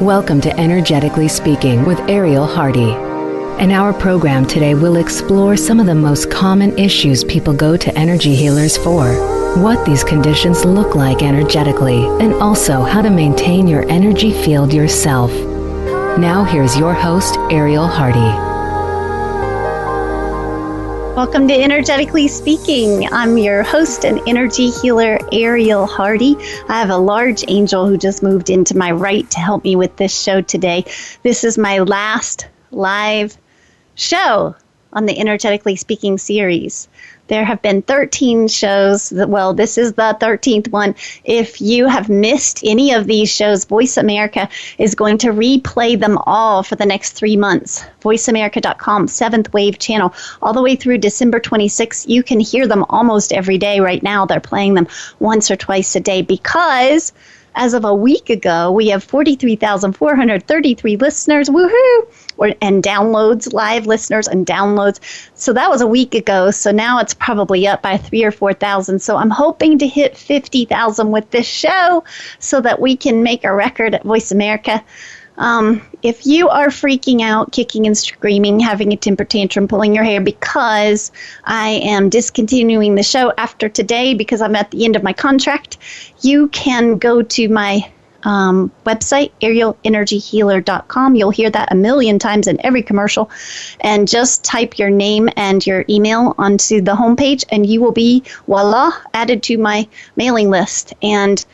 Welcome to Energetically Speaking with Ariel Hardy. In our program today, we'll explore some of the most common issues people go to energy healers for, what these conditions look like energetically, and also how to maintain your energy field yourself. Now here's your host, Ariel Hardy. Welcome to Energetically Speaking. I'm your host and energy healer, Ariel Hardy. I have a large angel who just moved into my right to help me with this show today. This is my last live show on the Energetically Speaking series. There have been 13 shows. Well, this is the 13th one. If you have missed any of these shows, Voice America is going to replay them all for the next 3 months. VoiceAmerica.com, 7th Wave channel, all the way through December 26th. You can hear them almost every day right now. They're playing them once or twice a day because as of a week ago, we have 43,433 listeners, woohoo, and downloads, live listeners and downloads. So that was a week ago. So now it's probably up by 3,000 or 4,000. So I'm hoping to hit 50,000 with this show so that we can make a record at Voice America. If you are freaking out, kicking and screaming, having a temper tantrum, pulling your hair because I am discontinuing the show after today because I'm at the end of my contract, you can go to my website, arielenergyhealer.com. You'll hear that a million times in every commercial. And just type your name and your email onto the homepage, and you will be, voila, added to my mailing list. And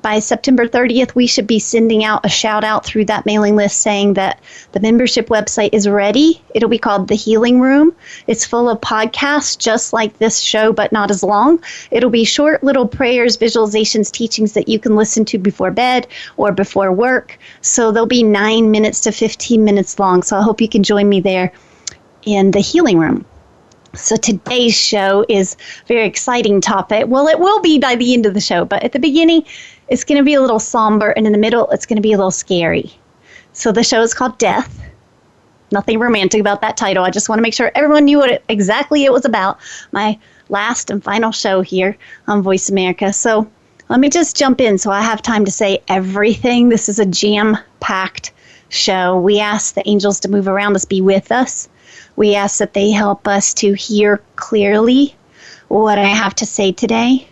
by September 30th, we should be sending out a shout out through that mailing list saying that the membership website is ready. It'll be called The Healing Room. It's full of podcasts just like this show, but not as long. It'll be short little prayers, visualizations, teachings that you can listen to before bed or before work. So they'll be 9 minutes to 15 minutes long. So I hope you can join me there in The Healing Room. So today's show is a very exciting topic. Well, it will be by the end of the show, but at the beginning, it's going to be a little somber, and in the middle, it's going to be a little scary. So the show is called Death. Nothing romantic about that title. I just want to make sure everyone knew what exactly it was about. My last and final show here on Voice America. So let me just jump in so I have time to say everything. This is a jam-packed show. We ask the angels to move around us, be with us. We ask that they help us to hear clearly what I have to say today.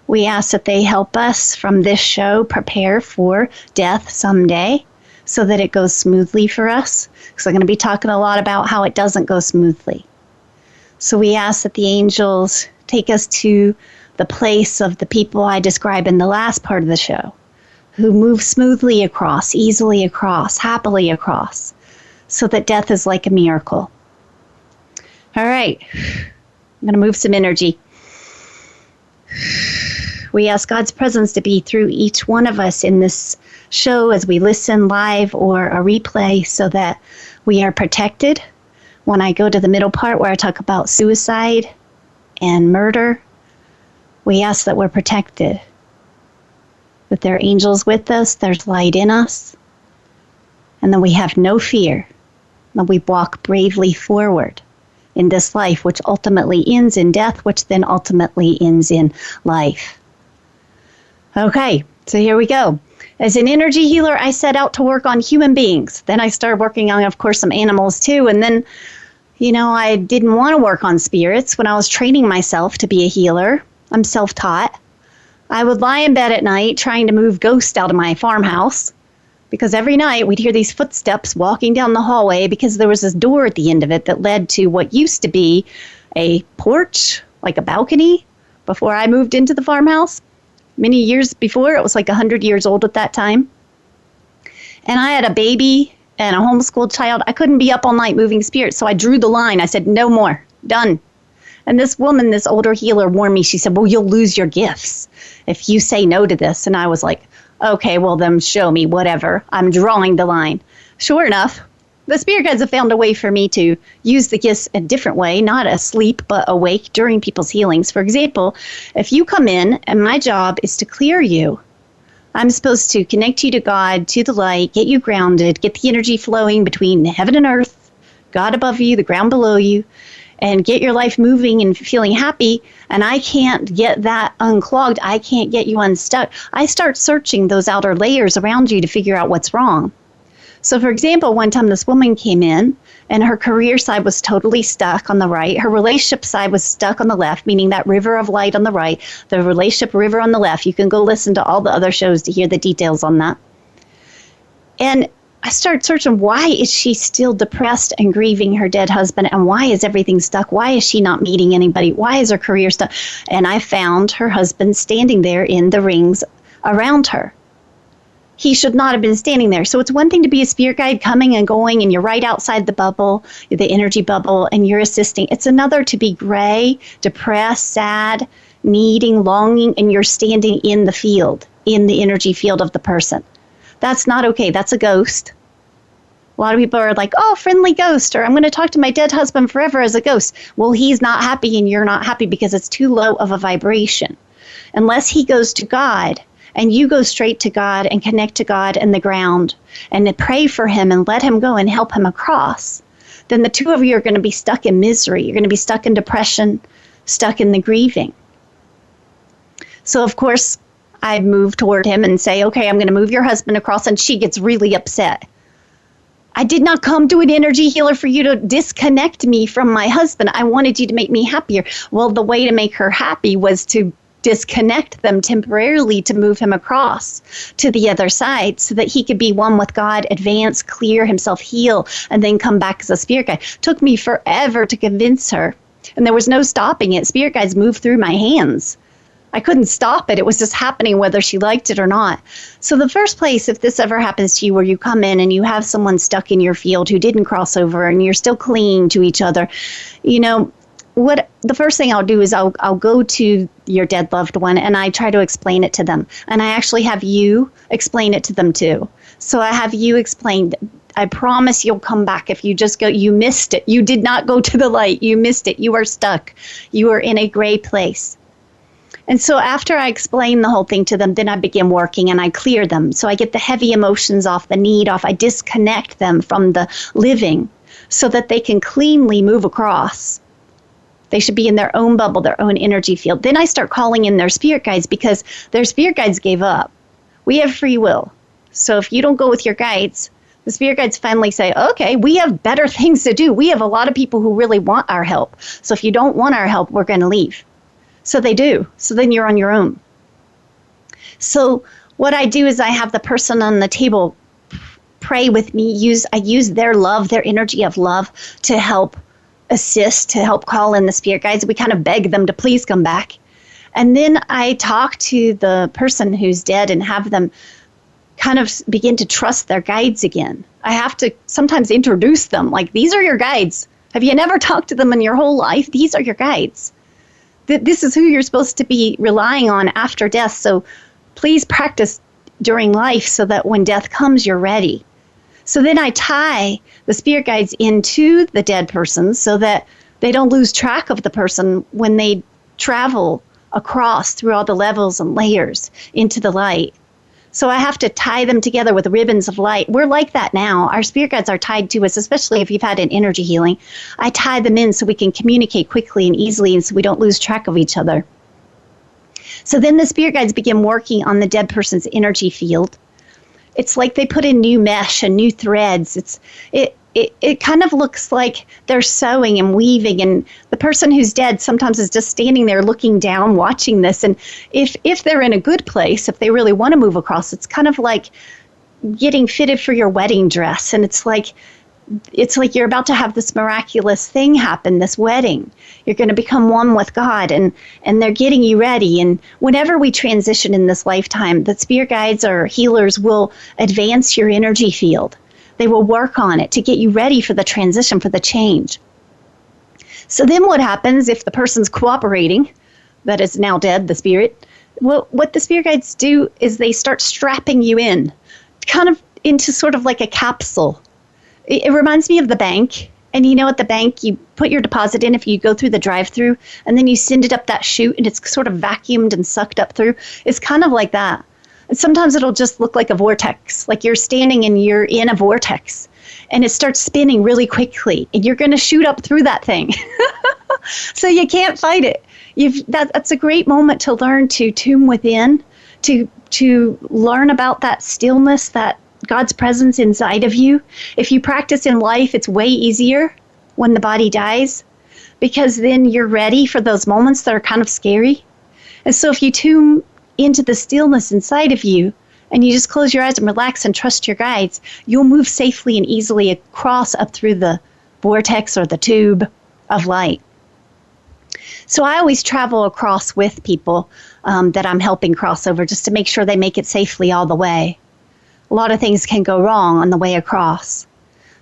We ask that they help us from this show prepare for death someday so that it goes smoothly for us. Because I'm going to be talking a lot about how it doesn't go smoothly. So we ask that the angels take us to the place of the people I described in the last part of the show, who move smoothly across, easily across, happily across, so that death is like a miracle. All right, I'm going to move some energy. We ask God's presence to be through each one of us in this show as we listen live or a replay so that we are protected. When I go to the middle part where I talk about suicide and murder, we ask that we're protected, that there are angels with us, there's light in us, and that we have no fear, that we walk bravely forward in this life, which ultimately ends in death, which then ultimately ends in life. Okay, so here we go. As an energy healer, I set out to work on human beings. Then I started working on, of course, some animals too. And then, I didn't want to work on spirits when I was training myself to be a healer. I'm self-taught. I would lie in bed at night trying to move ghosts out of my farmhouse, because every night we'd hear these footsteps walking down the hallway because there was this door at the end of it that led to what used to be a porch, like a balcony, before I moved into the farmhouse. Many years before, it was like 100 years old at that time. And I had a baby and a homeschooled child. I couldn't be up all night moving spirits, so I drew the line. I said, no more, done. And this woman, this older healer, warned me. She said, well, you'll lose your gifts if you say no to this. And I was like, okay, well, then show me, whatever. I'm drawing the line. Sure enough, the spirit guides have found a way for me to use the gifts a different way, not asleep, but awake during people's healings. For example, if you come in and my job is to clear you, I'm supposed to connect you to God, to the light, get you grounded, get the energy flowing between heaven and earth, God above you, the ground below you, and get your life moving and feeling happy, and I can't get that unclogged, I can't get you unstuck, I start searching those outer layers around you to figure out what's wrong. So for example, one time this woman came in and her career side was totally stuck on the right. Her relationship side was stuck on the left, meaning that river of light on the right, the relationship river on the left. You can go listen to all the other shows to hear the details on that. And I started searching, why is she still depressed and grieving her dead husband? And why is everything stuck? Why is she not meeting anybody? Why is her career stuck? And I found her husband standing there in the rings around her. He should not have been standing there. So it's one thing to be a spirit guide coming and going, and you're right outside the bubble, the energy bubble, and you're assisting. It's another to be gray, depressed, sad, needing, longing, and you're standing in the field, in the energy field of the person. That's not okay. That's a ghost. A lot of people are like, oh, friendly ghost, or I'm going to talk to my dead husband forever as a ghost. Well, he's not happy and you're not happy because it's too low of a vibration. Unless he goes to God, and you go straight to God and connect to God and the ground and pray for him and let him go and help him across, then the two of you are going to be stuck in misery. You're going to be stuck in depression, stuck in the grieving. So, of course, I move toward him and say, okay, I'm going to move your husband across, and she gets really upset. I did not come to an energy healer for you to disconnect me from my husband. I wanted you to make me happier. Well, the way to make her happy was to disconnect them temporarily to move him across to the other side so that he could be one with God, advance, clear himself, heal, and then come back as a spirit guide. Took me forever to convince her, and there was no stopping it. Spirit guides moved through my hands. I couldn't stop it. It was just happening whether she liked it or not. So the first place, if this ever happens to you where you come in and you have someone stuck in your field who didn't cross over and you're still clinging to each other, you know, what the first thing I'll do is I'll go to your dead loved one and I try to explain it to them. And I actually have you explain it to them too. So I have you explain, I promise you'll come back. If you just go, you missed it. You did not go to the light. You missed it. You are stuck. You are in a gray place. And so after I explain the whole thing to them, then I begin working and I clear them. So I get the heavy emotions off, the need off. I disconnect them from the living so that they can cleanly move across. They should be in their own bubble, their own energy field. Then I start calling in their spirit guides because their spirit guides gave up. We have free will. So if you don't go with your guides, the spirit guides finally say, okay, we have better things to do. We have a lot of people who really want our help. So if you don't want our help, we're going to leave. So they do. So then you're on your own. So what I do is I have the person on the table pray with me. I use their love, their energy of love to help assist, to help call in the spirit guides. We kind of beg them to please come back. And then I talk to the person who's dead and have them kind of begin to trust their guides again. I have to sometimes introduce them, like, these are your guides. Have you never talked to them in your whole life? These are your guides. This is who you're supposed to be relying on after death. So please practice during life so that when death comes, you're ready. So then I tie the spirit guides into the dead person so that they don't lose track of the person when they travel across through all the levels and layers into the light. So I have to tie them together with ribbons of light. We're like that now. Our spirit guides are tied to us, especially if you've had an energy healing. I tie them in so we can communicate quickly and easily and so we don't lose track of each other. So then the spirit guides begin working on the dead person's energy field. It's like they put in new mesh and new threads. It kind of looks like they're sewing and weaving, and the person who's dead sometimes is just standing there looking down, watching this. And if they're in a good place, if they really want to move across, it's kind of like getting fitted for your wedding dress. And it's like you're about to have this miraculous thing happen, this wedding. You're going to become one with God, and they're getting you ready. And whenever we transition in this lifetime, the spirit guides or healers will advance your energy field. They will work on it to get you ready for the transition, for the change. So then what happens if the person's cooperating, that is now dead, the spirit? Well, what the spirit guides do is they start strapping you in, kind of into sort of like a capsule. It reminds me of the bank. And you know, at the bank, you put your deposit in if you go through the drive-through, and then you send it up that chute, and it's sort of vacuumed and sucked up through. It's kind of like that. And sometimes it'll just look like a vortex, like you're standing and you're in a vortex, and it starts spinning really quickly, and you're going to shoot up through that thing. So you can't fight it. That's a great moment to learn to tune within, to learn about that stillness, that God's presence inside of you. If you practice in life, it's way easier when the body dies, because then you're ready for those moments that are kind of scary. And so if you tune into the stillness inside of you, and you just close your eyes and relax and trust your guides, you'll move safely and easily across up through the vortex or the tube of light. So I always travel across with people that I'm helping cross over, just to make sure they make it safely all the way. A lot of things can go wrong on the way across.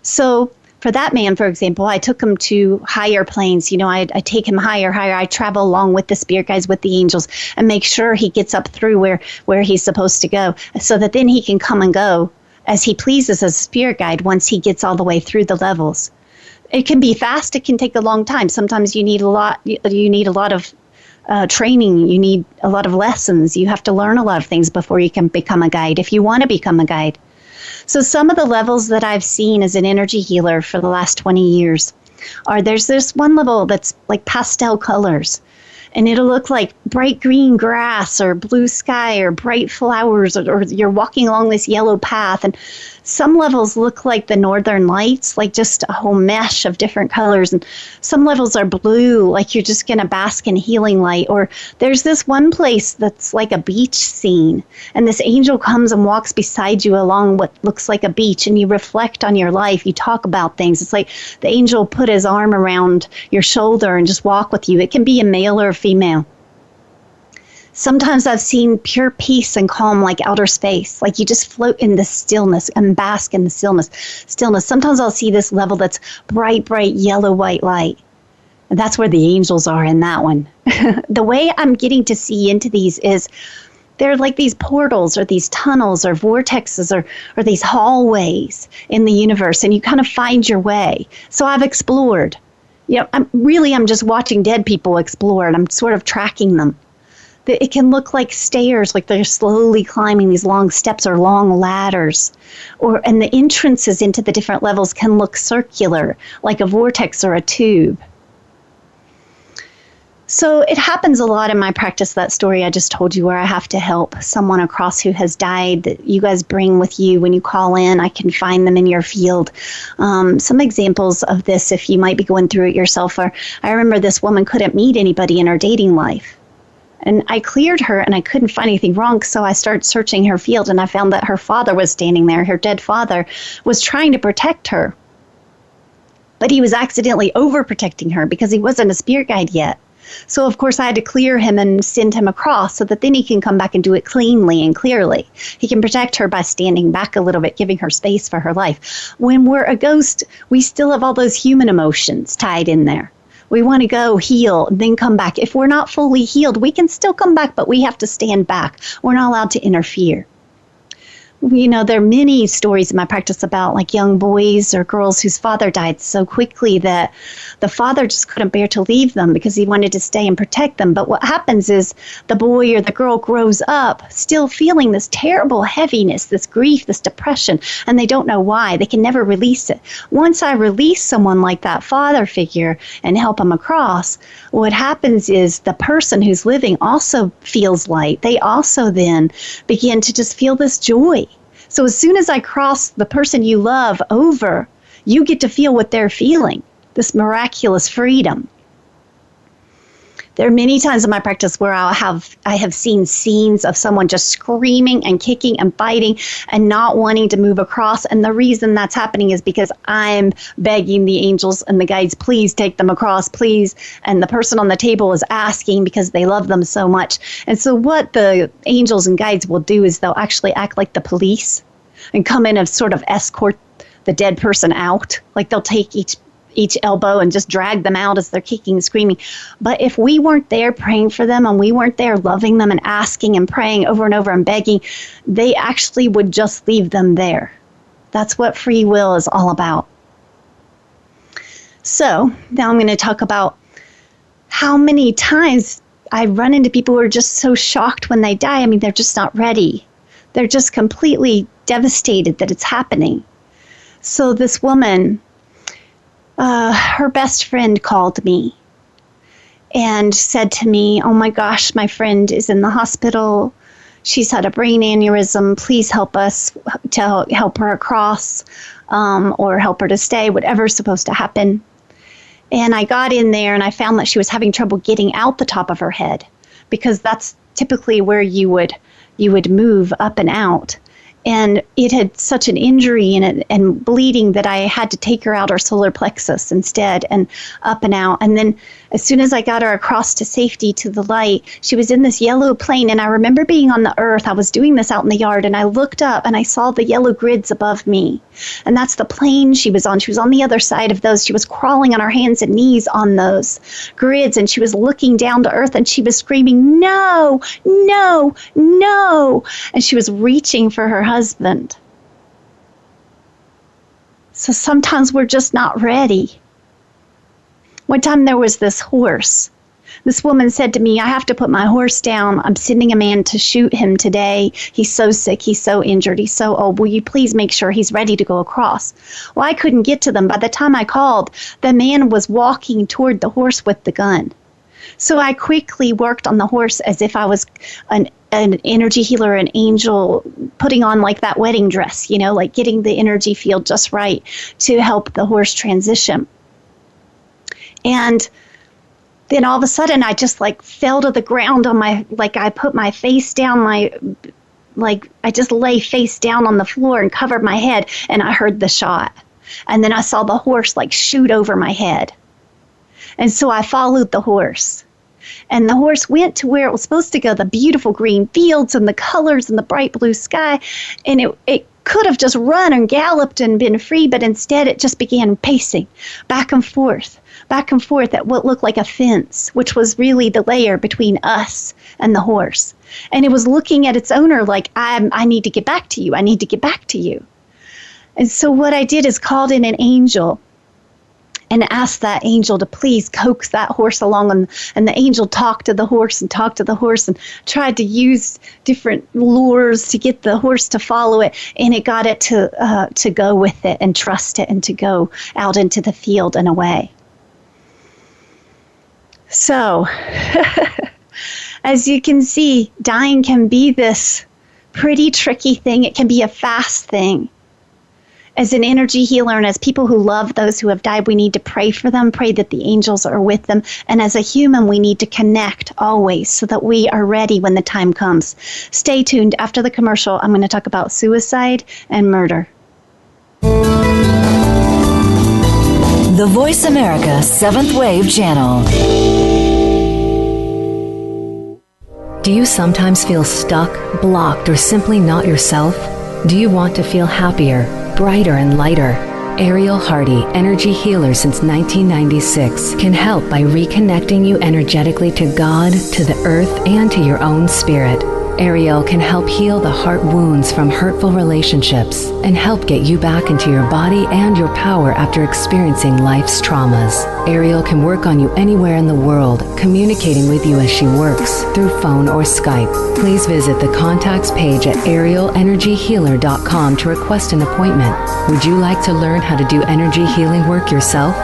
So for that man, for example, I took him to higher planes. I take him higher. I travel along with the spirit guides, with the angels, and make sure he gets up through where he's supposed to go, so that then he can come and go as he pleases as a spirit guide once he gets all the way through the levels. It can be fast. It can take a long time. Sometimes you need a lot. You need a lot of training. You need a lot of lessons. You have to learn a lot of things before you can become a guide, if you want to become a guide. So some of the levels that I've seen as an energy healer for the last 20 years there's this one level that's like pastel colors, and it'll look like bright green grass or blue sky or bright flowers, or you're walking along this yellow path. And some levels look like the northern lights, like just a whole mesh of different colors. And some levels are blue, like you're just going to bask in healing light. Or there's this one place that's like a beach scene, and this angel comes and walks beside you along what looks like a beach, and you reflect on your life. You talk about things. It's like the angel put his arm around your shoulder and just walk with you. It can be a male or a female. Sometimes I've seen pure peace and calm, like outer space, like you just float in the stillness and bask in the stillness. Sometimes I'll see this level that's bright yellow white light. And that's where the angels are in that one. The way I'm getting to see into these is they're like these portals or these tunnels or vortexes or these hallways in the universe, and you kind of find your way. So I've explored. I'm just watching dead people explore, and I'm sort of tracking them. It can look like stairs, like they're slowly climbing these long steps or long ladders. And the entrances into the different levels can look circular, like a vortex or a tube. So it happens a lot in my practice, that story I just told you, where I have to help someone across who has died, that you guys bring with you when you call in. I can find them in your field. Some examples of this, if you might be going through it yourself, are I remember this woman couldn't meet anybody in her dating life. And I cleared her, and I couldn't find anything wrong, so I started searching her field, and I found that her father was standing there. Her dead father was trying to protect her, but he was accidentally overprotecting her because he wasn't a spirit guide yet. So, of course, I had to clear him and send him across so that then he can come back and do it cleanly and clearly. He can protect her by standing back a little bit, giving her space for her life. When we're a ghost, we still have all those human emotions tied in there. We want to go heal, then come back. If we're not fully healed, we can still come back, but we have to stand back. We're not allowed to interfere. There are many stories in my practice about like young boys or girls whose father died so quickly that the father just couldn't bear to leave them because he wanted to stay and protect them. But what happens is the boy or the girl grows up still feeling this terrible heaviness, this grief, this depression, and they don't know why. They can never release it. Once I release someone like that father figure and help them across, what happens is the person who's living also feels light. They also then begin to just feel this joy. So as soon as I cross the person you love over, you get to feel what they're feeling, this miraculous freedom. There are many times in my practice where I have seen scenes of someone just screaming and kicking and biting and not wanting to move across. And the reason that's happening is because I'm begging the angels and the guides, please take them across, please. And the person on the table is asking because they love them so much. And so what the angels and guides will do is they'll actually act like the police and come in and sort of escort the dead person out. Like they'll take each elbow and just drag them out as they're kicking and screaming. But if we weren't there praying for them and we weren't there loving them and asking and praying over and over and begging, they actually would just leave them there. That's what free will is all about. So now I'm going to talk about how many times I run into people who are just so shocked when they die. I mean, they're just not ready. They're just completely devastated that it's happening. So this woman, her best friend called me, and said to me, "Oh my gosh, my friend is in the hospital. She's had a brain aneurysm. Please help us to help her across, or help her to stay, whatever's supposed to happen." And I got in there and I found that she was having trouble getting out the top of her head, because that's typically where you would move up and out. And it had such an injury in it and bleeding that I had to take her out her solar plexus instead and up and out. And then as soon as I got her across to safety to the light, she was in this yellow plane. And I remember being on the earth. I was doing this out in the yard, and I looked up and I saw the yellow grids above me. And that's the plane she was on. She was on the other side of those. She was crawling on her hands and knees on those grids, and she was looking down to earth, and she was screaming, "No, no, no." And she was reaching for her husband. So sometimes we're just not ready. One time there was this horse. This woman said to me, "I have to put my horse down. I'm sending a man to shoot him today. He's so sick. He's so injured. He's so old. Will you please make sure he's ready to go across?" Well, I couldn't get to them. By the time I called, the man was walking toward the horse with the gun. So I quickly worked on the horse as if I was an energy healer, an angel, putting on like that wedding dress, like getting the energy field just right to help the horse transition. And then all of a sudden I just fell to the ground on I put my face down, I just lay face down on the floor and covered my head, and I heard the shot. And then I saw the horse shoot over my head. And so I followed the horse. And the horse went to where it was supposed to go, the beautiful green fields and the colors and the bright blue sky. And it could have just run and galloped and been free, but instead it just began pacing back and forth at what looked like a fence, which was really the layer between us and the horse. And it was looking at its owner like, I need to get back to you. I need to get back to you. And so what I did is called in an angel and asked that angel to please coax that horse along. And the angel talked to the horse and tried to use different lures to get the horse to follow it. And it got it to go with it and trust it and to go out into the field and away. So, as you can see, dying can be this pretty tricky thing. It can be a fast thing. As an energy healer and as people who love those who have died, we need to pray for them, pray that the angels are with them. And as a human, we need to connect always so that we are ready when the time comes. Stay tuned. After the commercial, I'm going to talk about suicide and murder. The Voice America 7th Wave Channel. Do you sometimes feel stuck, blocked, or simply not yourself? Do you want to feel happier, brighter, and lighter? Ariel Hardy, energy healer since 1996, can help by reconnecting you energetically to God, to the earth, and to your own spirit. Ariel can help heal the heart wounds from hurtful relationships and help get you back into your body and your power after experiencing life's traumas. Ariel can work on you anywhere in the world, communicating with you as she works through phone or Skype. Please visit the contacts page at arielenergyhealer.com to request an appointment. Would you like to learn how to do energy healing work yourself?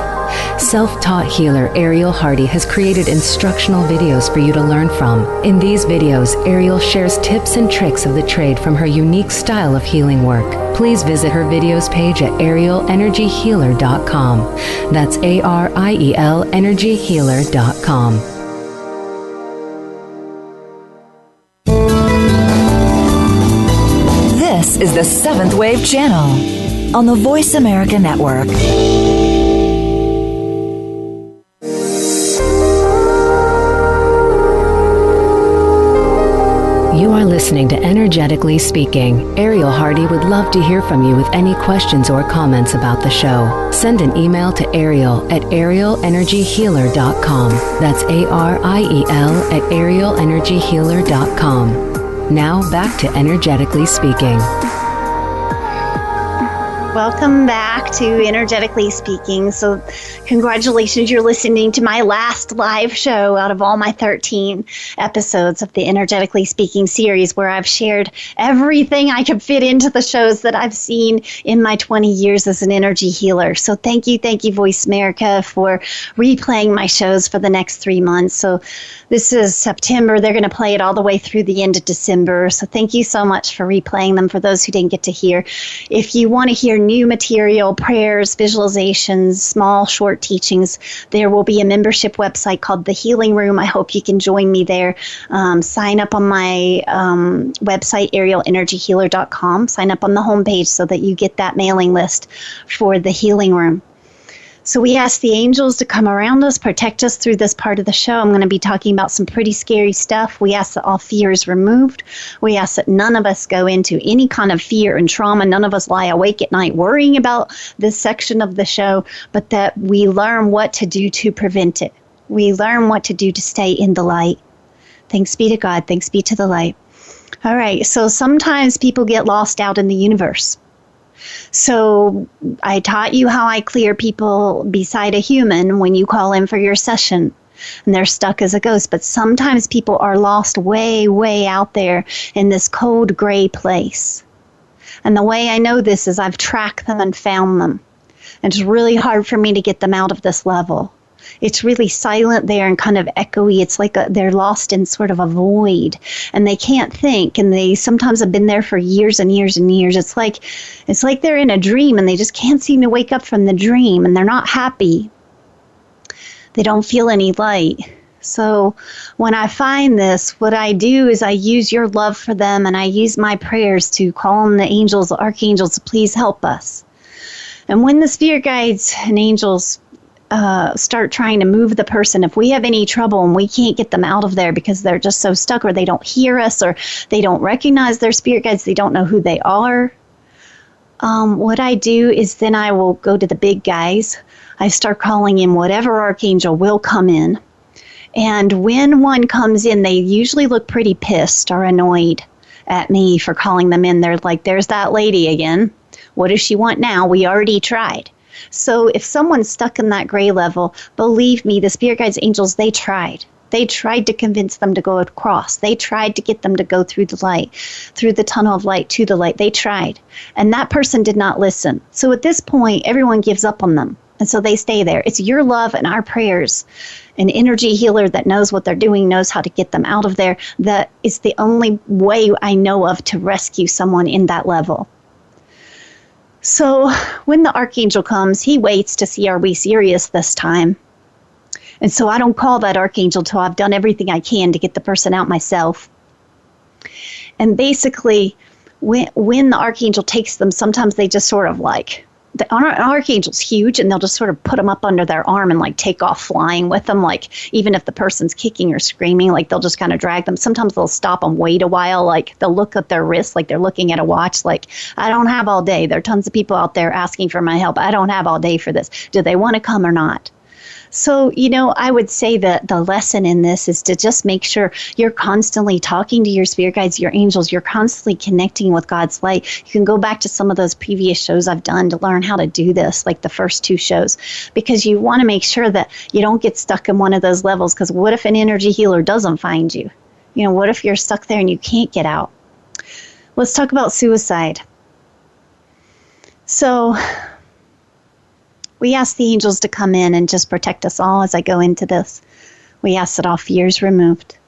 Self-taught healer Ariel Hardy has created instructional videos for you to learn from. In these videos, Ariel shares tips and tricks of the trade from her unique style of healing work. Please visit her videos page at arielenergyhealer.com. That's ARIEL energyhealer.com. This is the 7th Wave Channel on the Voice America Network. You are listening to Energetically Speaking. Ariel Hardy would love to hear from you with any questions or comments about the show. Send an email to Ariel at arielenergyhealer.com. That's ARIEL at arielenergyhealer.com. Now back to Energetically Speaking. Welcome back to Energetically Speaking. So congratulations, you're listening to my last live show out of all my 13 episodes of the Energetically Speaking series, where I've shared everything I could fit into the shows that I've seen in my 20 years as an energy healer. So thank you, Voice America, for replaying my shows for the next 3 months. So this is September. They're going to play it all the way through the end of December. So thank you so much for replaying them for those who didn't get to hear. If you want to hear new material, prayers, visualizations, small, short teachings, there will be a membership website called The Healing Room. I hope you can join me there. Sign up on my website, arielenergyhealer.com. Sign up on the homepage so that you get that mailing list for The Healing Room. So we ask the angels to come around us, protect us through this part of the show. I'm going to be talking about some pretty scary stuff. We ask that all fear is removed. We ask that none of us go into any kind of fear and trauma. None of us lie awake at night worrying about this section of the show, but that we learn what to do to prevent it. We learn what to do to stay in the light. Thanks be to God. Thanks be to the light. All right. So sometimes people get lost out in the universe. So I taught you how I clear people beside a human when you call in for your session and they're stuck as a ghost. But sometimes people are lost way, way out there in this cold gray place. And the way I know this is I've tracked them and found them. And it's really hard for me to get them out of this level. It's really silent there and kind of echoey. It's like they're lost in sort of a void and they can't think. And they sometimes have been there for years and years and years. It's like they're in a dream and they just can't seem to wake up from the dream and they're not happy. They don't feel any light. So when I find this, what I do is I use your love for them and I use my prayers to call on the angels, the archangels, to please help us. And when the spirit guides and angels start trying to move the person, if we have any trouble and we can't get them out of there because they're just so stuck or they don't hear us or they don't recognize their spirit guides, they don't know who they are, what I do is then I will go to the big guys. I start calling in whatever archangel will come in. And when one comes in, they usually look pretty pissed or annoyed at me for calling them in. They're like, there's that lady again. What does she want now? We already tried. So if someone's stuck in that gray level, believe me, the spirit guides, angels, they tried. They tried to convince them to go across. They tried to get them to go through the light, through the tunnel of light to the light. They tried. And that person did not listen. So at this point, everyone gives up on them. And so they stay there. It's your love and our prayers. An energy healer that knows what they're doing, knows how to get them out of there. That is the only way I know of to rescue someone in that level. So when the archangel comes, he waits to see, are we serious this time? And so I don't call that archangel till I've done everything I can to get the person out myself. And basically, when the archangel takes them, sometimes they just sort of like, the archangel's huge, and they'll just sort of put them up under their arm and like take off flying with them. Like even if the person's kicking or screaming, like they'll just kind of drag them. Sometimes they'll stop and wait a while. Like they'll look at their wrist, like they're looking at a watch. Like, I don't have all day. There are tons of people out there asking for my help. I don't have all day for this. Do they want to come or not? So, I would say that the lesson in this is to just make sure you're constantly talking to your spirit guides, your angels. You're constantly connecting with God's light. You can go back to some of those previous shows I've done to learn how to do this, like the first 2 shows, because you want to make sure that you don't get stuck in one of those levels. Because what if an energy healer doesn't find you? What if you're stuck there and you can't get out? Let's talk about suicide. So we ask the angels to come in and just protect us all as I go into this. We ask that all fear is removed.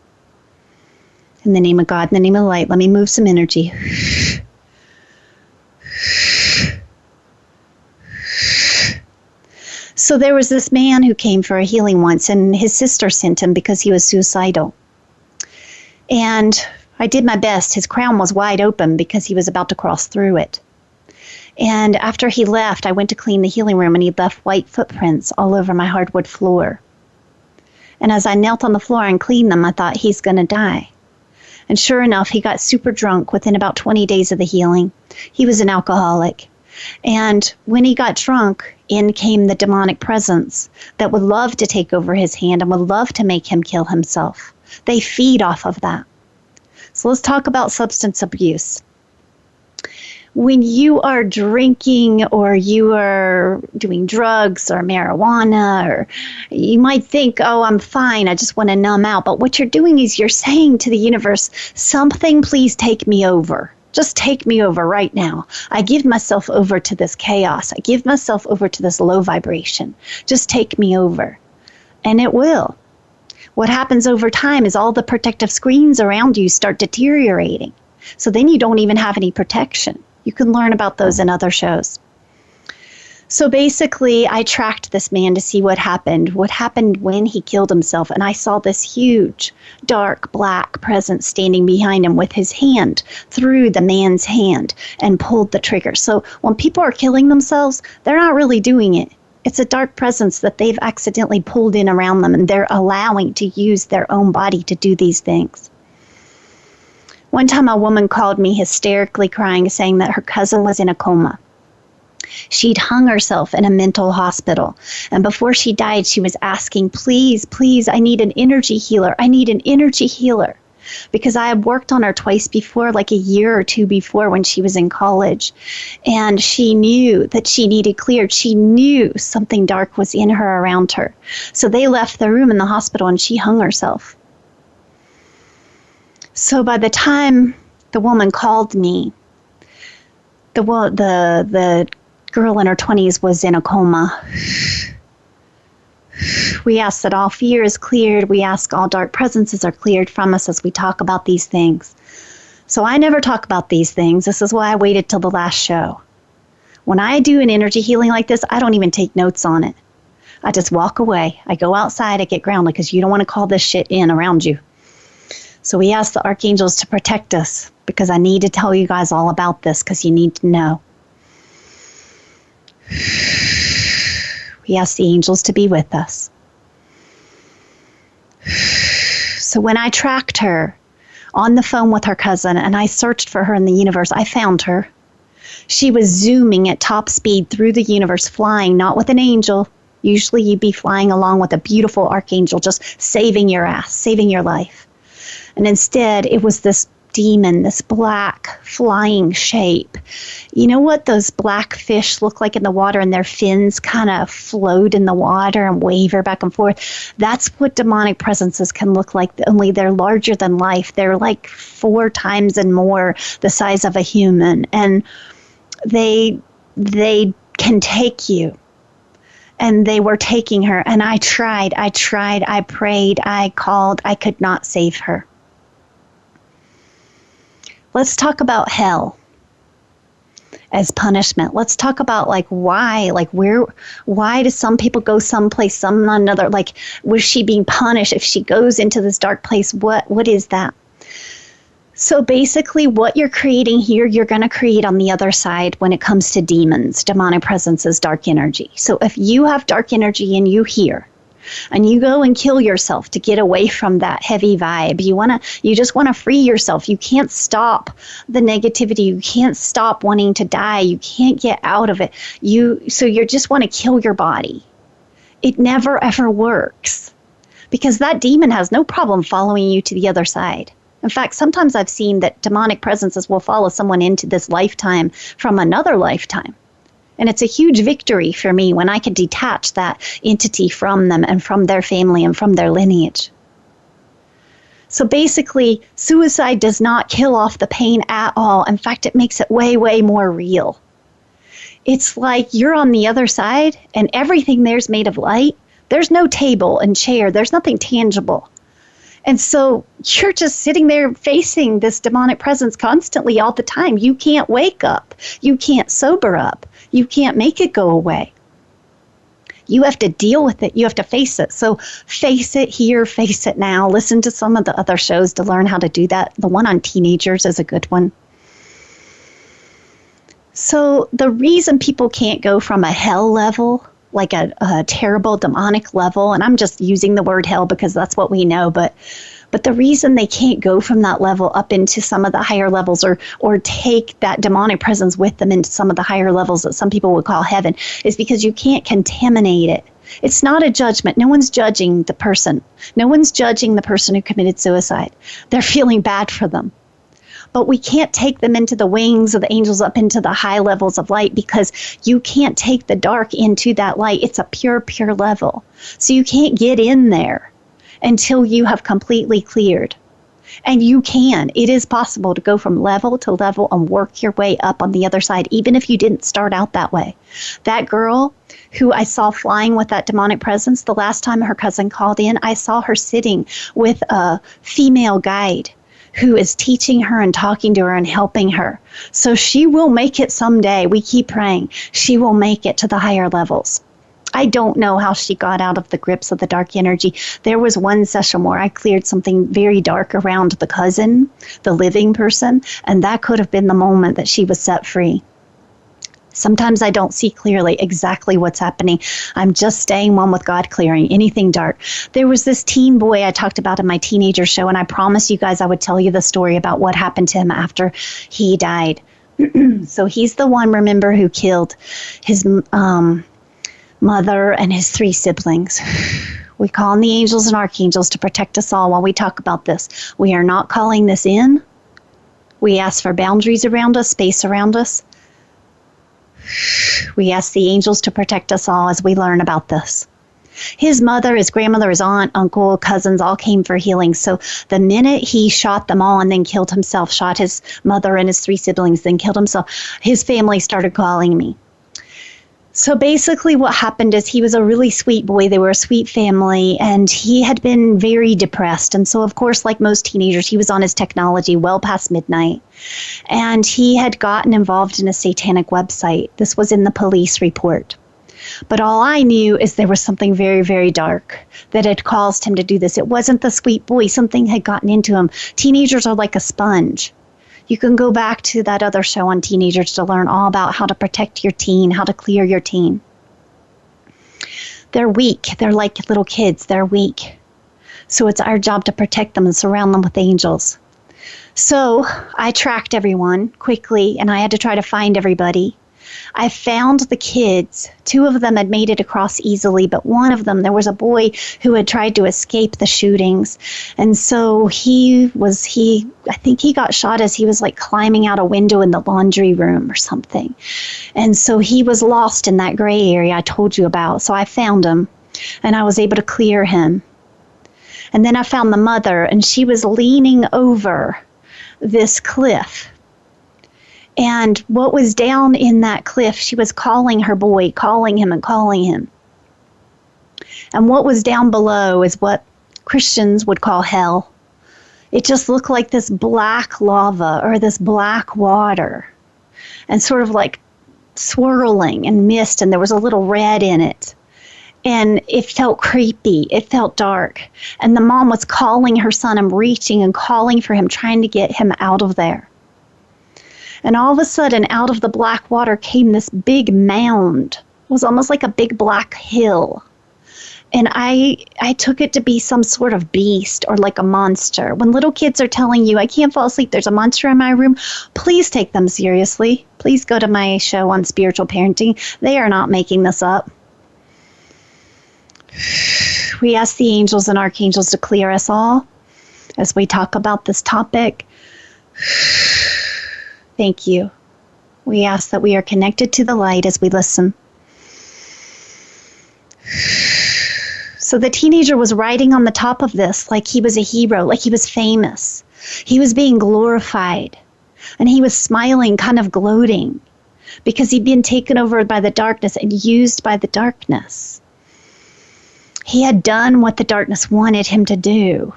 In the name of God, in the name of the light, let me move some energy. So there was this man who came for a healing once, and his sister sent him because he was suicidal. And I did my best. His crown was wide open because he was about to cross through it. And after he left, I went to clean the healing room, and he left white footprints all over my hardwood floor. And as I knelt on the floor and cleaned them, I thought, he's going to die. And sure enough, he got super drunk within about 20 days of the healing. He was an alcoholic. And when he got drunk, in came the demonic presence that would love to take over his hand and would love to make him kill himself. They feed off of that. So let's talk about substance abuse. When you are drinking or you are doing drugs or marijuana, or you might think, oh, I'm fine, I just want to numb out. But what you're doing is you're saying to the universe, something, please take me over. Just take me over right now. I give myself over to this chaos. I give myself over to this low vibration. Just take me over. And it will. What happens over time is all the protective screens around you start deteriorating. So then you don't even have any protection. You can learn about those in other shows. So basically, I tracked this man to see what happened when he killed himself. And I saw this huge, dark, black presence standing behind him with his hand through the man's hand and pulled the trigger. So when people are killing themselves, they're not really doing it. It's a dark presence that they've accidentally pulled in around them, and they're allowing to use their own body to do these things. One time a woman called me hysterically crying, saying that her cousin was in a coma. She'd hung herself in a mental hospital. And before she died, she was asking, please, please, I need an energy healer. I need an energy healer. Because I had worked on her twice before, like a year or two before when she was in college. And she knew that she needed cleared. She knew something dark was in her, around her. So they left the room in the hospital and she hung herself. So by the time the woman called me, the girl in her 20s was in a coma. We ask that all fear is cleared. We ask all dark presences are cleared from us as we talk about these things. So I never talk about these things. This is why I waited till the last show. When I do an energy healing like this, I don't even take notes on it. I just walk away. I go outside. I get grounded because you don't want to call this shit in around you. So we ask the archangels to protect us because I need to tell you guys all about this because you need to know. We ask the angels to be with us. So when I tracked her on the phone with her cousin and I searched for her in the universe, I found her. She was zooming at top speed through the universe, flying, not with an angel. Usually you'd be flying along with a beautiful archangel, just saving your ass, saving your life. And instead, it was this demon, this black flying shape. You know what those black fish look like in the water, and their fins kind of float in the water and waver back and forth? That's what demonic presences can look like, only they're larger than life. They're like 4 times and more the size of a human, and they can take you. And they were taking her, and I tried, I prayed, I called, I could not save her. Let's talk about hell as punishment. Let's talk about why do some people go someplace, some another? Like, was she being punished if she goes into this dark place? What is that? So basically what you're creating here, you're going to create on the other side when it comes to demons, demonic presences, dark energy. So if you have dark energy in you here, and you go and kill yourself to get away from that heavy vibe, you just want to free yourself. You can't stop the negativity. You can't stop wanting to die. You can't get out of it. So you just want to kill your body. It never ever works because that demon has no problem following you to the other side. In fact, sometimes I've seen that demonic presences will follow someone into this lifetime from another lifetime. And it's a huge victory for me when I can detach that entity from them and from their family and from their lineage. So basically, suicide does not kill off the pain at all. In fact, it makes it way, way more real. It's like you're on the other side and everything there's made of light. There's no table and chair. There's nothing tangible. And so you're just sitting there facing this demonic presence constantly all the time. You can't wake up. You can't sober up. You can't make it go away. You have to deal with it. You have to face it. So face it here, face it now. Listen to some of the other shows to learn how to do that. The one on teenagers is a good one. So the reason people can't go from a hell level, like a terrible demonic level, and I'm just using the word hell because that's what we know, but the reason they can't go from that level up into some of the higher levels or take that demonic presence with them into some of the higher levels that some people would call heaven is because you can't contaminate it. It's not a judgment. No one's judging the person. No one's judging the person who committed suicide. They're feeling bad for them. But we can't take them into the wings of the angels up into the high levels of light, because you can't take the dark into that light. It's a pure, pure level. So you can't get in there until you have completely cleared. And you can. It is possible to go from level to level and work your way up on the other side, even if you didn't start out that way. That girl who I saw flying with that demonic presence, the last time her cousin called in, I saw her sitting with a female guide who is teaching her and talking to her and helping her. So she will make it someday. We keep praying. She will make it to the higher levels. I don't know how she got out of the grips of the dark energy. There was one session where I cleared something very dark around the cousin, the living person, and that could have been the moment that she was set free. Sometimes I don't see clearly exactly what's happening. I'm just staying one with God, clearing anything dark. There was this teen boy I talked about in my teenager show, and I promised you guys I would tell you the story about what happened to him after he died. So he's the one, remember, who killed his mother and his 3 siblings. We call on the angels and archangels to protect us all while we talk about this. We are not calling this in. We ask for boundaries around us, space around us. We ask the angels to protect us all as we learn about this. His mother, his grandmother, his aunt, uncle, cousins all came for healing. So the minute he shot them all and then killed himself, shot his mother and his 3 siblings, then killed himself, his family started calling me. So basically what happened is he was a really sweet boy. They were a sweet family, and he had been very depressed. And so, of course, like most teenagers, he was on his technology well past midnight. And he had gotten involved in a satanic website. This was in the police report. But all I knew is there was something very, very dark that had caused him to do this. It wasn't the sweet boy. Something had gotten into him. Teenagers are like a sponge. You can go back to that other show on teenagers to learn all about how to protect your teen, how to clear your teen. They're weak. They're like little kids. They're weak. So it's our job to protect them and surround them with angels. So I tracked everyone quickly, and I had to try to find everybody. I found the kids. 2 of them had made it across easily, but one of them, there was a boy who had tried to escape the shootings. And so I think he got shot as he was like climbing out a window in the laundry room or something. And so he was lost in that gray area I told you about. So I found him, and I was able to clear him. And then I found the mother, and she was leaning over this cliff. And what was down in that cliff, she was calling her boy, calling him and calling him. And what was down below is what Christians would call hell. It just looked like this black lava or this black water, and sort of like swirling and mist, and there was a little red in it. And it felt creepy. It felt dark. And the mom was calling her son and reaching and calling for him, trying to get him out of there. And all of a sudden, out of the black water came this big mound. It was almost like a big black hill. And I took it to be some sort of beast or like a monster. When little kids are telling you, I can't fall asleep, there's a monster in my room, please take them seriously. Please go to my show on spiritual parenting. They are not making this up. We ask the angels and archangels to clear us all as we talk about this topic. Thank you. We ask that we are connected to the light as we listen. So the teenager was riding on the top of this like he was a hero, like he was famous. He was being glorified. And he was smiling, kind of gloating, because he'd been taken over by the darkness and used by the darkness. He had done what the darkness wanted him to do.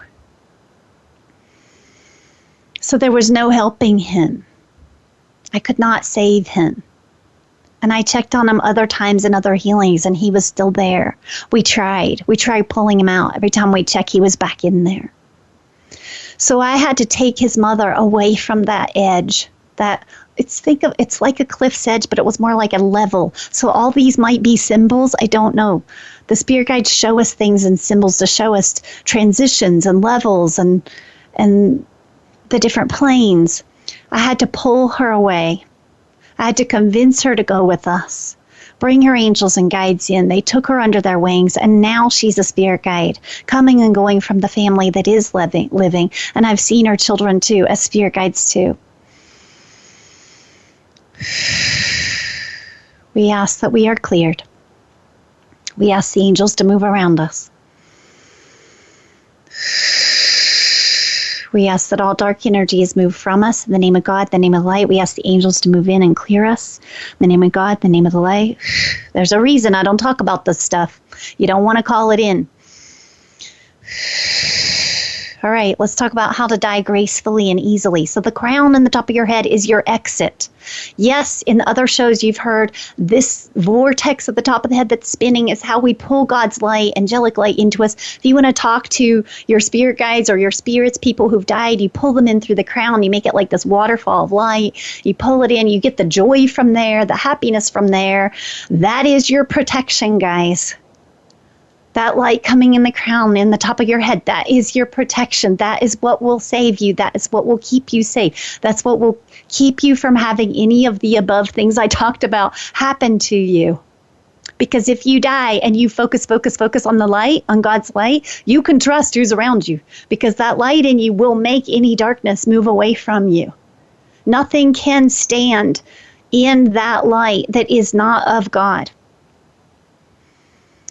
So there was no helping him. I could not save him. And I checked on him other times in other healings, and he was still there. We tried pulling him out. Every time we checked, he was back in there. So I had to take his mother away from that edge. It's like a cliff's edge, but it was more like a level. So all these might be symbols. I don't know. The spirit guides show us things and symbols to show us transitions and levels and the different planes. I had to pull her away. I had to convince her to go with us. bring her angels and guides in. They took her under their wings, and now she's a spirit guide, coming and going from the family that is living. And I've seen her children too, as spirit guides too. We ask that we are cleared. We ask the angels to move around us. We ask that all dark energy is moved from us. In the name of God, the name of the light, we ask the angels to move in and clear us. In the name of God, the name of the light. There's a reason I don't talk about this stuff. You don't want to call it in. All right, let's talk about how to die gracefully and easily. So the crown in the top of your head is your exit. Yes, in other shows you've heard this vortex at the top of the head that's spinning is how we pull God's light, angelic light into us. If you want to talk to your spirit guides or your spirits, people who've died, you pull them in through the crown. You make it like this waterfall of light. You pull it in. You get the joy from there, the happiness from there. That is your protection, guys. That light coming in the crown, in the top of your head, that is your protection. That is what will save you. That is what will keep you safe. That's what will keep you from having any of the above things I talked about happen to you. Because if you die and you focus on the light, on God's light, you can trust who's around you. Because that light in you will make any darkness move away from you. Nothing can stand in that light that is not of God.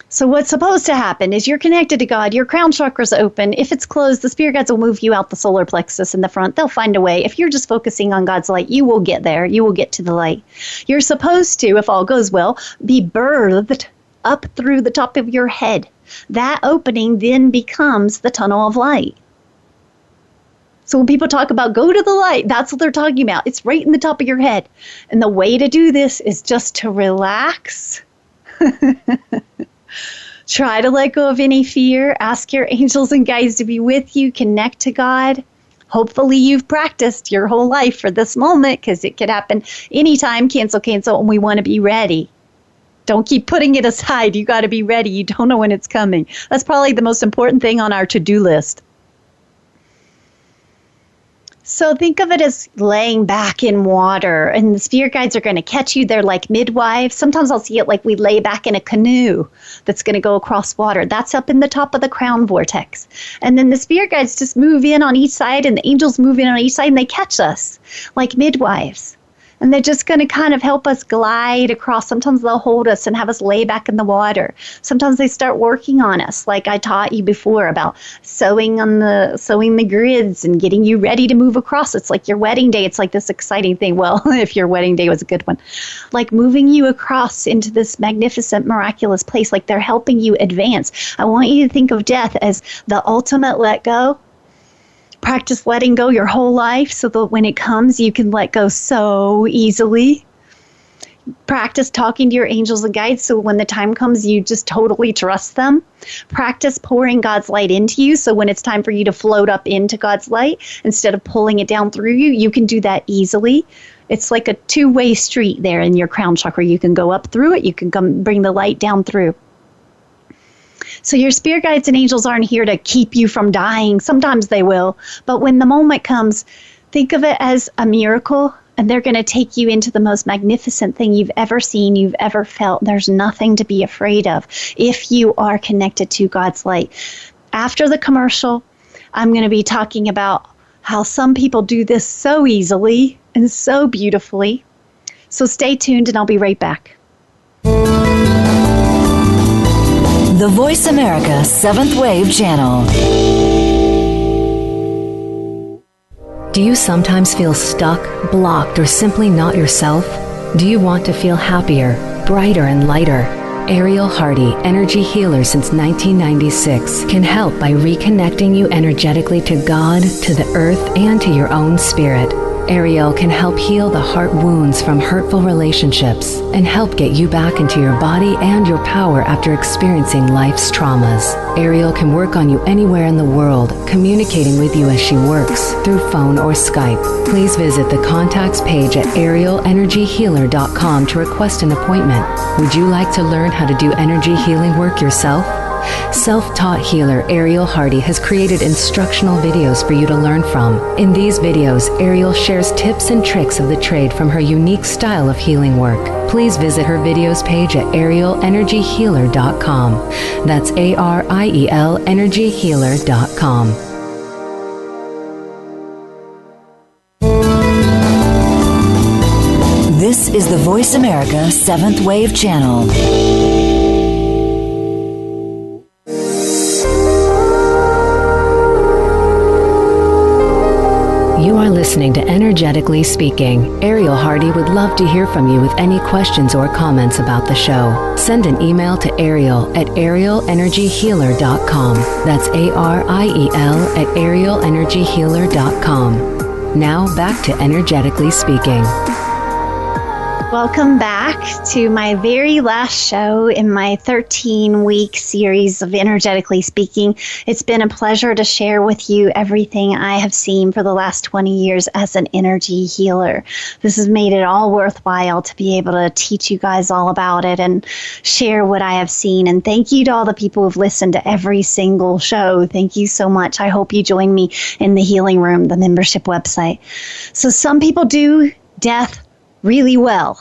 So what's supposed to happen is you're connected to God, your crown chakra's open. If it's closed, the spirit guides will move you out the solar plexus in the front. They'll find a way. If you're just focusing on God's light, you will get there. You will get to the light. You're supposed to, if all goes well, be birthed up through the top of your head. That opening then becomes the tunnel of light. So when people talk about go to the light, that's what they're talking about. It's right in the top of your head. And the way to do this is just to relax. Try to let go of any fear. Ask your angels and guides to be with you. Connect to God. Hopefully you've practiced your whole life for this moment, because it could happen anytime. Cancel, and we want to be ready. Don't keep putting it aside. You got to be ready. You don't know when it's coming. That's probably the most important thing on our to-do list. So think of it as laying back in water, and the spirit guides are going to catch you. They're like midwives. Sometimes I'll see it like we lay back in a canoe that's going to go across water. That's up in the top of the crown vortex. And then the spirit guides just move in on each side, and the angels move in on each side, and they catch us like midwives. And they're just going to kind of help us glide across. Sometimes they'll hold us and have us lay back in the water. Sometimes they start working on us, like I taught you before about sewing the grids and getting you ready to move across. It's like your wedding day. It's like this exciting thing. Well, if your wedding day was a good one. Like moving you across into this magnificent, miraculous place. Like they're helping you advance. I want you to think of death as the ultimate let go. Practice letting go your whole life so that when it comes, you can let go so easily. Practice talking to your angels and guides so when the time comes, you just totally trust them. Practice pouring God's light into you so when it's time for you to float up into God's light, instead of pulling it down through you, you can do that easily. It's like a two-way street there in your crown chakra. You can go up through it. You can come bring the light down through. So your spirit guides and angels aren't here to keep you from dying. Sometimes they will. But when the moment comes, think of it as a miracle, and they're going to take you into the most magnificent thing you've ever seen, you've ever felt. There's nothing to be afraid of if you are connected to God's light. After the commercial, I'm going to be talking about how some people do this so easily and so beautifully. So stay tuned, and I'll be right back. The Voice America 7th Wave Channel. Do you sometimes feel stuck, blocked, or simply not yourself? Do you want to feel happier, brighter, and lighter? Ariel Hardy, energy healer since 1996, can help by reconnecting you energetically to God, to the earth, and to your own spirit. Ariel can help heal the heart wounds from hurtful relationships and help get you back into your body and your power after experiencing life's traumas. Ariel can work on you anywhere in the world, communicating with you as she works through phone or Skype. Please visit the contacts page at arielenergyhealer.com to request an appointment. Would you like to learn how to do energy healing work yourself? Self-taught healer Ariel Hardy has created instructional videos for you to learn from. In these videos, Ariel shares tips and tricks of the trade from her unique style of healing work. Please visit her videos page at arielenergyhealer.com. That's ARIEL energyhealer.com. This is the Voice America 7th Wave Channel. You are listening to Energetically Speaking. Ariel Hardy would love to hear from you with any questions or comments about the show. Send an email to Ariel at arielenergyhealer.com. That's ARIEL at arielenergyhealer.com. Now back to Energetically Speaking. Welcome back to my very last show in my 13-week series of Energetically Speaking. It's been a pleasure to share with you everything I have seen for the last 20 years as an energy healer. This has made it all worthwhile to be able to teach you guys all about it and share what I have seen. And thank you to all the people who've listened to every single show. Thank you so much. I hope you join me in the Healing Room, the membership website. So some people do death really well.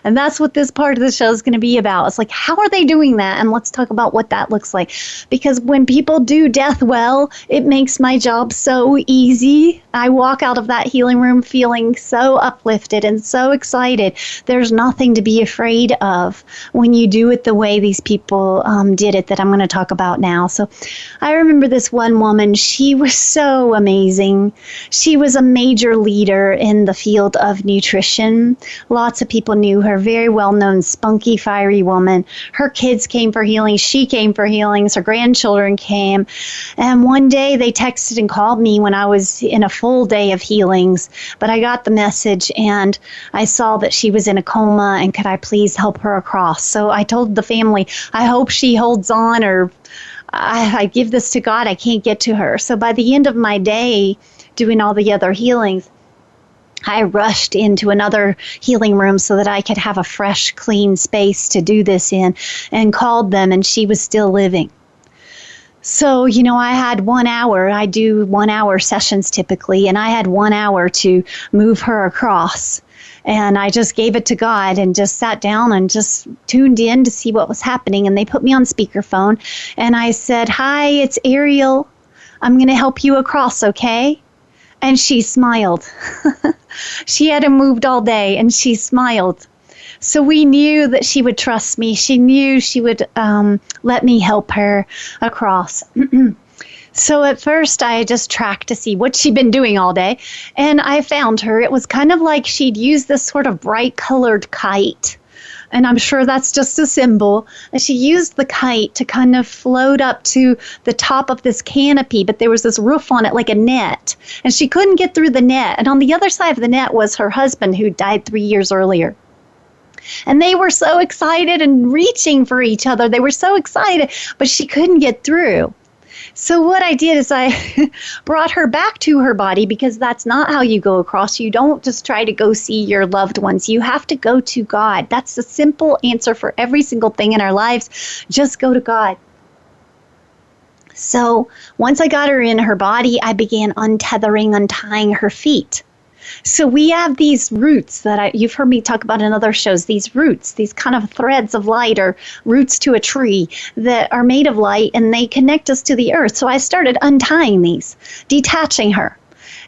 And that's what this part of the show is going to be about. It's like, how are they doing that? And let's talk about what that looks like. Because when people do death well, it makes my job so easy. I walk out of that healing room feeling so uplifted and so excited. There's nothing to be afraid of when you do it the way these people did it that I'm going to talk about now. So I remember this one woman. She was so amazing. She was a major leader in the field of nutrition. Lots of people knew her, very well-known, spunky, fiery woman. Her kids came for healing. She came for healings. Her grandchildren came. And one day they texted and called me when I was in a full day of healings. But I got the message and I saw that she was in a coma and could I please help her across? So I told the family, I hope she holds on, or I give this to God. I can't get to her. So by the end of my day doing all the other healings, I rushed into another healing room so that I could have a fresh, clean space to do this in, and called them, and she was still living. So, I had 1 hour. I do 1 hour sessions typically, and I had 1 hour to move her across. And I just gave it to God and just sat down and just tuned in to see what was happening. And they put me on speakerphone, and I said, "Hi, it's Ariel. I'm going to help you across, okay?" And she smiled. She hadn't moved all day, and she smiled. So we knew that she would trust me. She knew she would let me help her across. So at first, I just tracked to see what she'd been doing all day, and I found her. It was kind of like she'd used this sort of bright-colored kite. And I'm sure that's just a symbol. And she used the kite to kind of float up to the top of this canopy, but there was this roof on it like a net. And she couldn't get through the net. And on the other side of the net was her husband, who died 3 years earlier. And they were so excited and reaching for each other. They were so excited, but she couldn't get through. So what I did is I brought her back to her body, because that's not how you go across. You don't just try to go see your loved ones. You have to go to God. That's the simple answer for every single thing in our lives. Just go to God. So once I got her in her body, I began untying her feet. So we have these roots that you've heard me talk about in other shows, these roots, these kind of threads of light or roots to a tree that are made of light, and they connect us to the earth. So I started untying these, detaching her.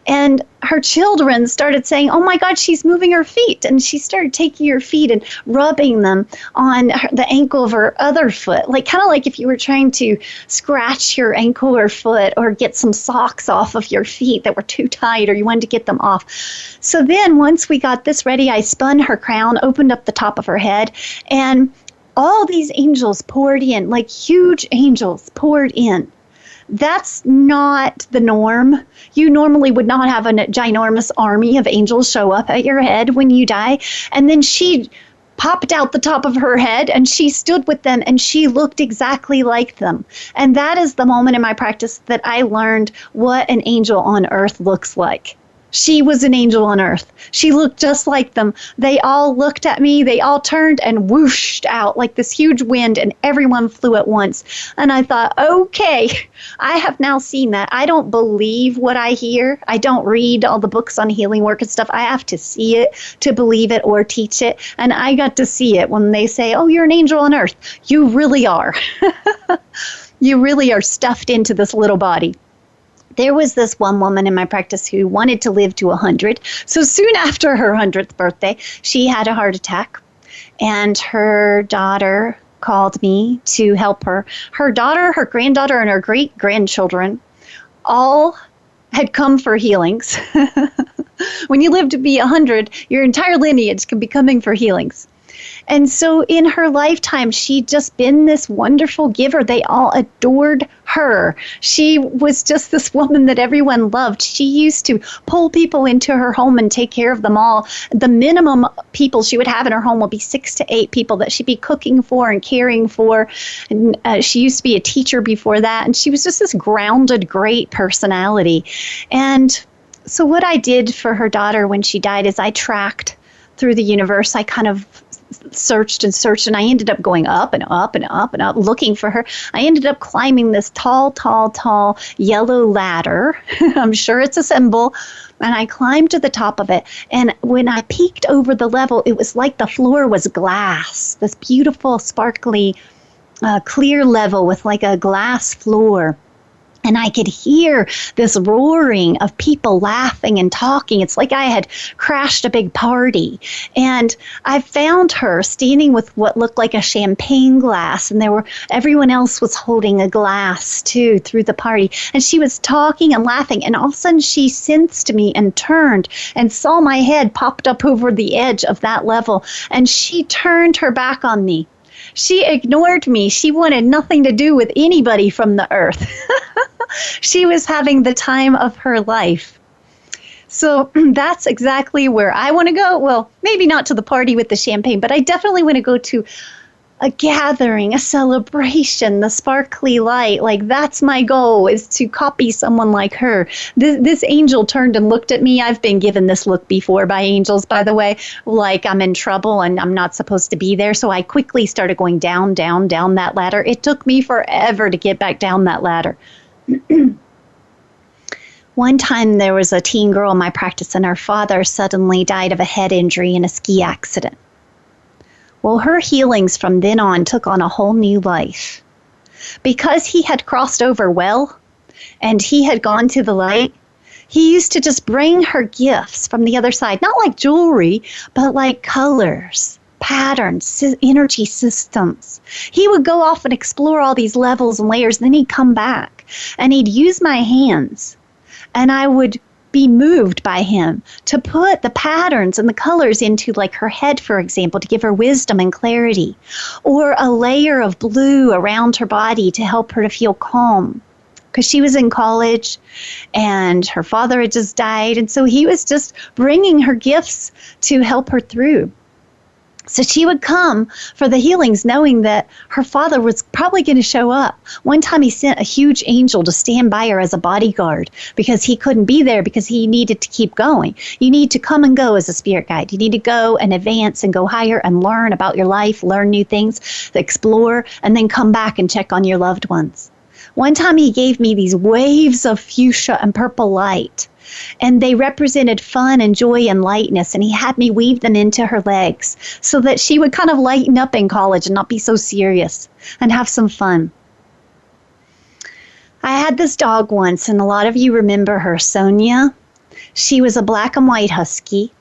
And her children started saying, "Oh my God, she's moving her feet." And she started taking her feet and rubbing them on the ankle of her other foot, like kind of like if you were trying to scratch your ankle or foot or get some socks off of your feet that were too tight or you wanted to get them off. So then once we got this ready, I spun her crown, opened up the top of her head, and all these angels poured in, like huge angels poured in. That's not the norm. You normally would not have a ginormous army of angels show up at your head when you die. And then she popped out the top of her head and she stood with them and she looked exactly like them. And that is the moment in my practice that I learned what an angel on earth looks like. She was an angel on earth. She looked just like them. They all looked at me. They all turned and whooshed out like this huge wind, and everyone flew at once. And I thought, okay, I have now seen that. I don't believe what I hear. I don't read all the books on healing work and stuff. I have to see it to believe it or teach it. And I got to see it when they say, oh, you're an angel on earth. You really are. You really are stuffed into this little body. There was this one woman in my practice who wanted to live to 100. So soon after her 100th birthday, she had a heart attack, and her daughter called me to help her. Her daughter, her granddaughter, and her great-grandchildren all had come for healings. When you live to be 100, your entire lineage can be coming for healings. And so in her lifetime, she'd just been this wonderful giver. They all adored her. She was just this woman that everyone loved. She used to pull people into her home and take care of them all. The minimum people she would have in her home would be 6 to 8 people that she'd be cooking for and caring for. And she used to be a teacher before that. And she was just this grounded, great personality. And so what I did for her daughter when she died is I tracked through the universe. I kind of searched and searched, and I ended up going up and up and up and up looking for her. I ended up climbing this tall yellow ladder. I'm sure it's a symbol. And I climbed to the top of it. And when I peeked over the level, it was like the floor was glass, this beautiful, sparkly, clear level with like a glass floor. And I could hear this roaring of people laughing and talking. It's like I had crashed a big party. And I found her standing with what looked like a champagne glass. And everyone else was holding a glass too through the party. And she was talking and laughing. And all of a sudden she sensed me and turned and saw my head popped up over the edge of that level. And she turned her back on me. She ignored me. She wanted nothing to do with anybody from the earth. She was having the time of her life. So that's exactly where I want to go. Well, maybe not to the party with the champagne, but I definitely want to go to a gathering, a celebration, the sparkly light. Like, that's my goal, is to copy someone like her. This angel turned and looked at me. I've been given this look before by angels, by the way, like I'm in trouble and I'm not supposed to be there. So I quickly started going down that ladder. It took me forever to get back down that ladder. One time there was a teen girl in my practice, and her father suddenly died of a head injury in a ski accident. Well, her healings from then on took on a whole new life. Because he had crossed over well, and he had gone to the light, he used to just bring her gifts from the other side, not like jewelry, but like colors, patterns, energy systems. He would go off and explore all these levels and layers, and then he'd come back, and he'd use my hands, and I would be moved by him to put the patterns and the colors into, like, her head, for example, to give her wisdom and clarity, or a layer of blue around her body to help her to feel calm, because she was in college and her father had just died, and so he was just bringing her gifts to help her through. So she would come for the healings knowing that her father was probably going to show up. One time he sent a huge angel to stand by her as a bodyguard because he couldn't be there because he needed to keep going. You need to come and go as a spirit guide. You need to go and advance and go higher and learn about your life, learn new things, explore, and then come back and check on your loved ones. One time he gave me these waves of fuchsia and purple light, and they represented fun and joy and lightness, and he had me weave them into her legs so that she would kind of lighten up in college and not be so serious and have some fun. I had this dog once, and a lot of you remember her, Sonia. She was a black and white husky,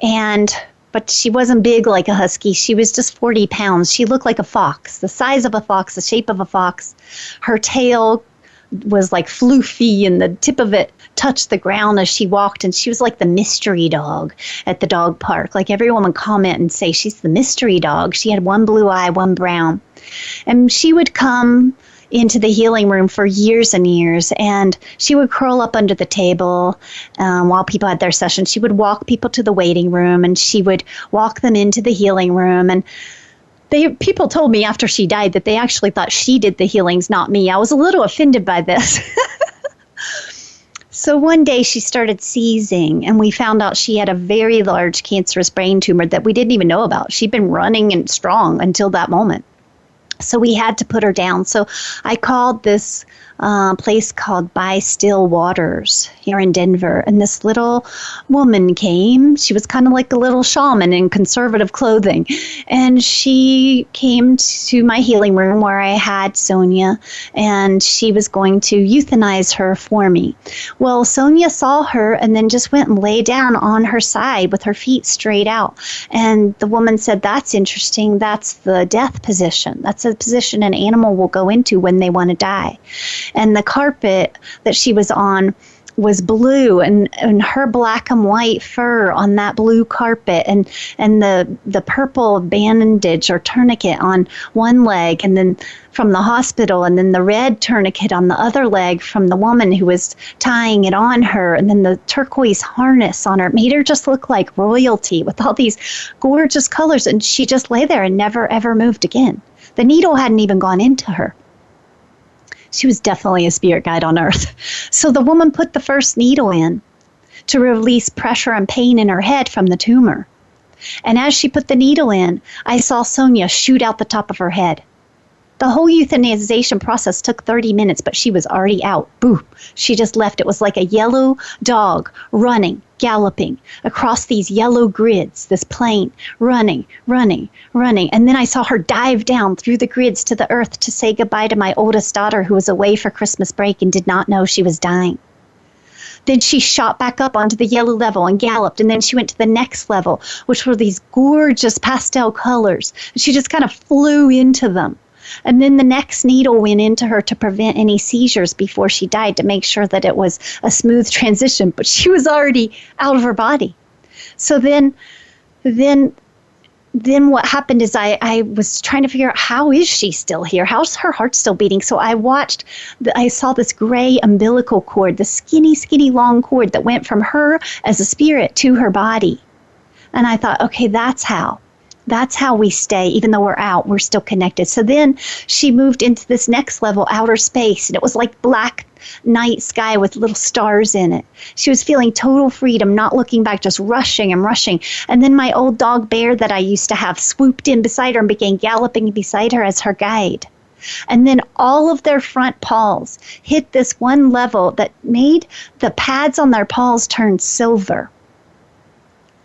but she wasn't big like a husky. She was just 40 pounds. She looked like a fox, the size of a fox, the shape of a fox. Her tail was like floofy, and the tip of it touched the ground as she walked, and she was like the mystery dog at the dog park. Like, everyone would comment and say, she's the mystery dog. She had one blue eye, one brown. And she would come into the healing room for years and years, and she would curl up under the table while people had their sessions. She would walk people to the waiting room, and she would walk them into the healing room. And people told me after she died that they actually thought she did the healings, not me. I was a little offended by this. So one day she started seizing, and we found out she had a very large cancerous brain tumor that we didn't even know about. She'd been running and strong until that moment. So we had to put her down. So I called this place called By Still Waters here in Denver. And this little woman came. She was kind of like a little shaman in conservative clothing. And she came to my healing room where I had Sonia, and she was going to euthanize her for me. Well, Sonia saw her and then just went and lay down on her side with her feet straight out. And the woman said, "That's interesting. That's the death position. That's a position an animal will go into when they want to die." And the carpet that she was on was blue, and her black and white fur on that blue carpet, and the purple bandage or tourniquet on one leg, and then from the hospital, and then the red tourniquet on the other leg from the woman who was tying it on her, and then the turquoise harness on her made her just look like royalty with all these gorgeous colors. And she just lay there and never ever moved again. The needle hadn't even gone into her. She was definitely a spirit guide on earth. So the woman put the first needle in to release pressure and pain in her head from the tumor. And as she put the needle in, I saw Sonia shoot out the top of her head. The whole euthanization process took 30 minutes, but she was already out. Boom. She just left. It was like a yellow dog running, galloping across these yellow grids, this plane, running. And then I saw her dive down through the grids to the earth to say goodbye to my oldest daughter, who was away for Christmas break and did not know she was dying. Then she shot back up onto the yellow level and galloped, and then she went to the next level, which were these gorgeous pastel colors. She just kind of flew into them. And then the next needle went into her to prevent any seizures before she died, to make sure that it was a smooth transition. But she was already out of her body. So then what happened is I was trying to figure out, how is she still here? How's her heart still beating? So I saw this gray umbilical cord, the skinny, long cord that went from her as a spirit to her body. And I thought, okay, that's how we stay. Even though we're out, we're still connected. So then she moved into this next level, outer space, and it was like black night sky with little stars in it. She was feeling total freedom, not looking back, just rushing. And then my old dog Bear that I used to have swooped in beside her and began galloping beside her as her guide. And then all of their front paws hit this one level that made the pads on their paws turn silver.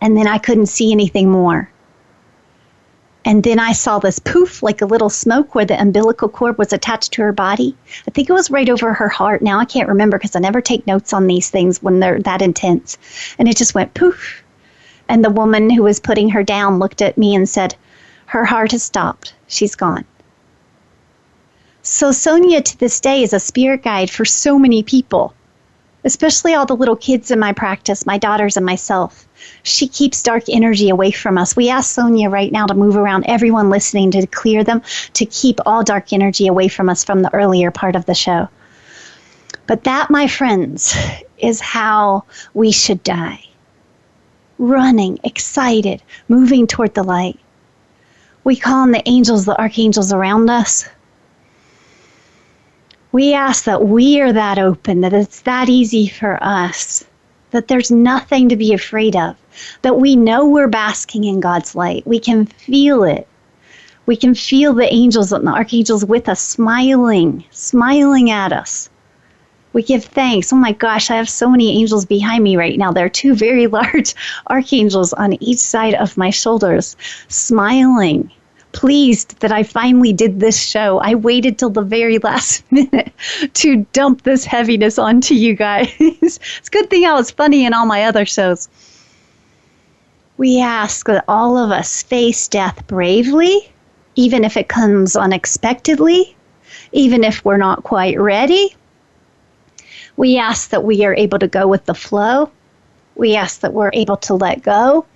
And then I couldn't see anything more. And then I saw this poof, like a little smoke, where the umbilical cord was attached to her body. I think it was right over her heart. Now I can't remember, because I never take notes on these things when they're that intense. And it just went poof. And the woman who was putting her down looked at me and said, "Her heart has stopped. She's gone." So Sonia to this day is a spirit guide for so many people, especially all the little kids in my practice, my daughters and myself. She keeps dark energy away from us. We ask Sonia right now to move around everyone listening, to clear them, to keep all dark energy away from us from the earlier part of the show. But that, my friends, is how we should die. Running, excited, moving toward the light. We call on the angels, the archangels around us. We ask that we are that open, that it's that easy for us, that there's nothing to be afraid of, that we know we're basking in God's light. We can feel it. We can feel the angels and the archangels with us, smiling at us. We give thanks. Oh my gosh, I have so many angels behind me right now. There are two very large archangels on each side of my shoulders, smiling, pleased that I finally did this show. I waited till the very last minute to dump this heaviness onto you guys. It's a good thing I was funny in all my other shows. We ask that all of us face death bravely, even if it comes unexpectedly, even if we're not quite ready. We ask that we are able to go with the flow. We ask that we're able to let go.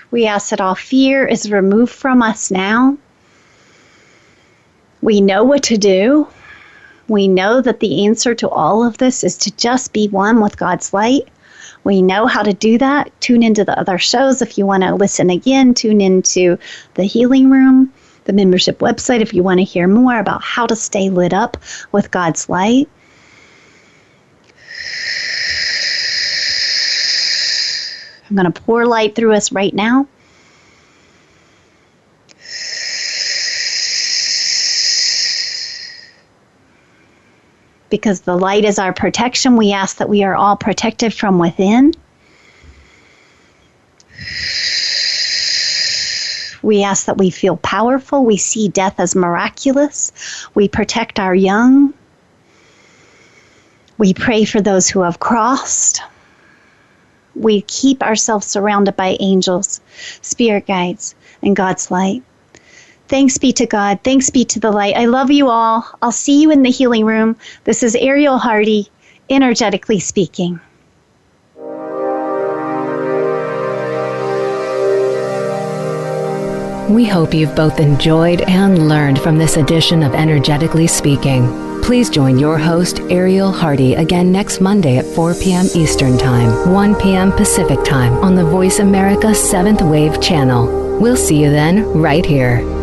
We ask that all fear is removed from us now. We know what to do. We know that the answer to all of this is to just be one with God's light. We know how to do that. Tune into the other shows if you want to listen again. Tune into the healing room. the membership website if you want to hear more about how to stay lit up with God's light. I'm going to pour light through us right now. Because the light is our protection, we ask that we are all protected from within. We ask that we feel powerful. We see death as miraculous. We protect our young. We pray for those who have crossed. We keep ourselves surrounded by angels, spirit guides, and God's light. Thanks be to God. Thanks be to the light. I love you all. I'll see you in the healing room. This is Ariel Hardy, energetically speaking. We hope you've both enjoyed and learned from this edition of Energetically Speaking. Please join your host, Ariel Hardy, again next Monday at 4 p.m. Eastern Time, 1 p.m. Pacific Time on the Voice America 7th Wave channel. We'll see you then, right here.